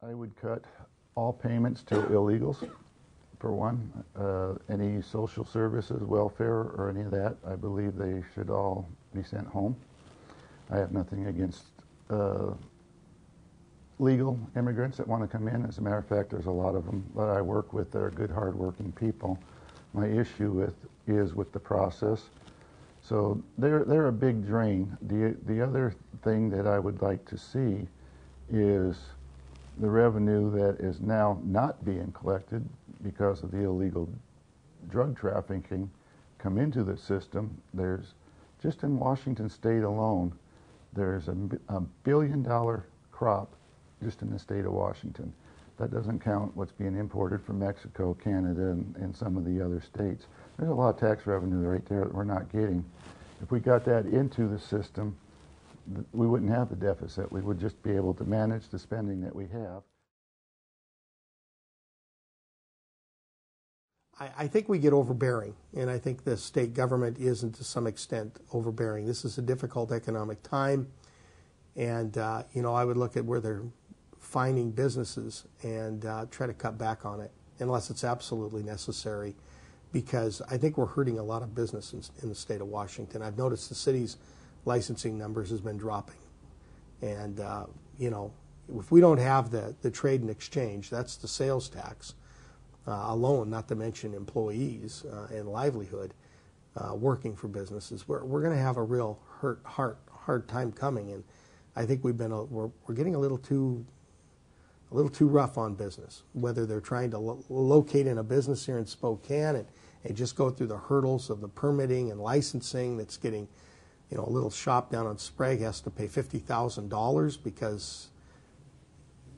I would cut all payments to illegals, for one. Any social services, welfare, or any of that, I believe they should all be sent home. I have nothing against legal immigrants that want to come in. As a matter of fact, there's a lot of them that I work with that are good, hard-working people. My issue is with the process. So they're a big drain. The other thing that I would like to see is the revenue that is now not being collected because of the illegal drug trafficking come into the system. There's, just in Washington State alone, there's a $1 billion crop just in the state of Washington. That doesn't count what's being imported from Mexico, Canada, and some of the other states. There's a lot of tax revenue right there that we're not getting. If we got that into the system, we wouldn't have the deficit. We would just be able to manage the spending that we have. I think we get overbearing, and I think the state government isn't to some extent overbearing. This is a difficult economic time, and I would look at where they're finding businesses and try to cut back on it unless it's absolutely necessary, because I think we're hurting a lot of businesses in the state of Washington. I've noticed the city's licensing numbers has been dropping, and if we don't have the trade and exchange, that's the sales tax alone, not to mention employees and livelihood working for businesses, we're going to have a real hard time coming. And I think we're getting a little too rough on business. Whether they're trying to locate in a business here in Spokane and just go through the hurdles of the permitting and licensing, that's getting, a little shop down on Sprague has to pay $50,000 because,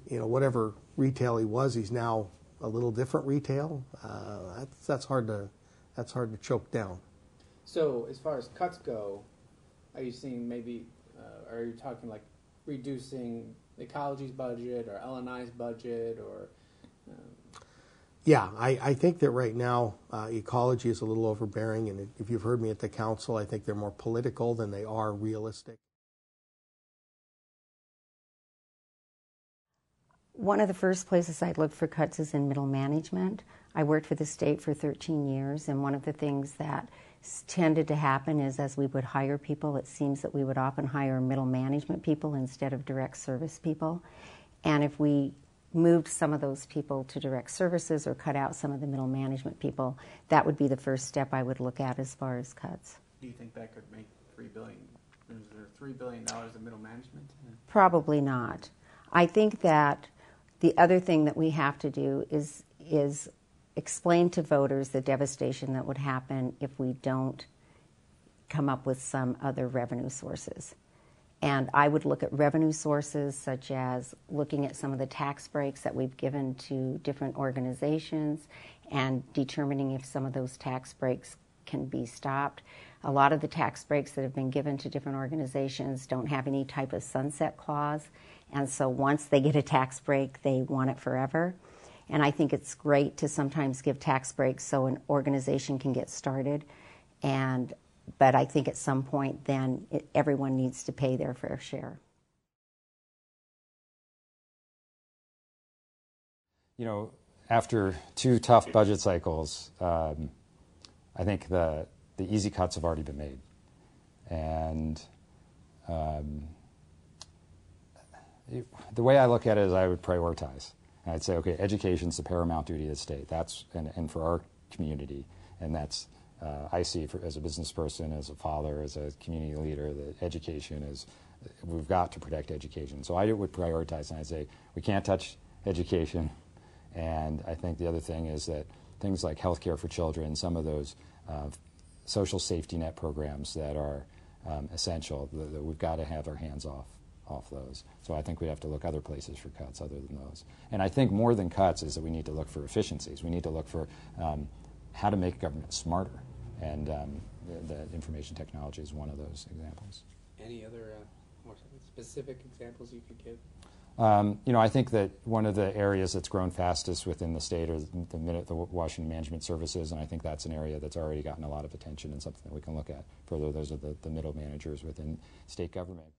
whatever retail he was, he's now a little different retail. That's hard to choke down. So as far as cuts go, are you seeing maybe, are you talking like reducing ecology's budget or LNI's budget, or? Yeah, I think that right now ecology is a little overbearing, and if you've heard me at the council, I think they're more political than they are realistic. One of the first places I'd look for cuts is in middle management. I worked for the state for 13 years, and one of the things that tended to happen is as we would hire people, it seems that we would often hire middle management people instead of direct service people. And if we moved some of those people to direct services or cut out some of the middle management people, that would be the first step I would look at as far as cuts. Do you think that could make $3 billion? Is there $3 billion of middle management? Probably not. I think that the other thing that we have to do is explain to voters the devastation that would happen if we don't come up with some other revenue sources. And I would look at revenue sources such as looking at some of the tax breaks that we've given to different organizations and determining if some of those tax breaks can be stopped. A lot of the tax breaks that have been given to different organizations don't have any type of sunset clause, and so once they get a tax break, they want it forever. And I think it's great to sometimes give tax breaks so an organization can get started, but I think at some point then everyone needs to pay their fair share. After 2 tough budget cycles, I think the easy cuts have already been made. And the way I look at it is I would prioritize. And I'd say, okay, education's the paramount duty of the state. That's and for our community, and that's I see as a business person, as a father, as a community leader, that education is, we've got to protect education. So I would prioritize, and I'd say we can't touch education. And I think the other thing is that things like health care for children, some of those social safety net programs that are essential, that we've got to have our hands off those. So I think we have to look other places for cuts other than those. And I think more than cuts is that we need to look for efficiencies. We need to look for how to make government smarter. And the information technology is one of those examples. Any other more specific examples you could give? I think that one of the areas that's grown fastest within the state are the Washington Management Services, and I think that's an area that's already gotten a lot of attention and something that we can look at further. Those are the middle managers within state government.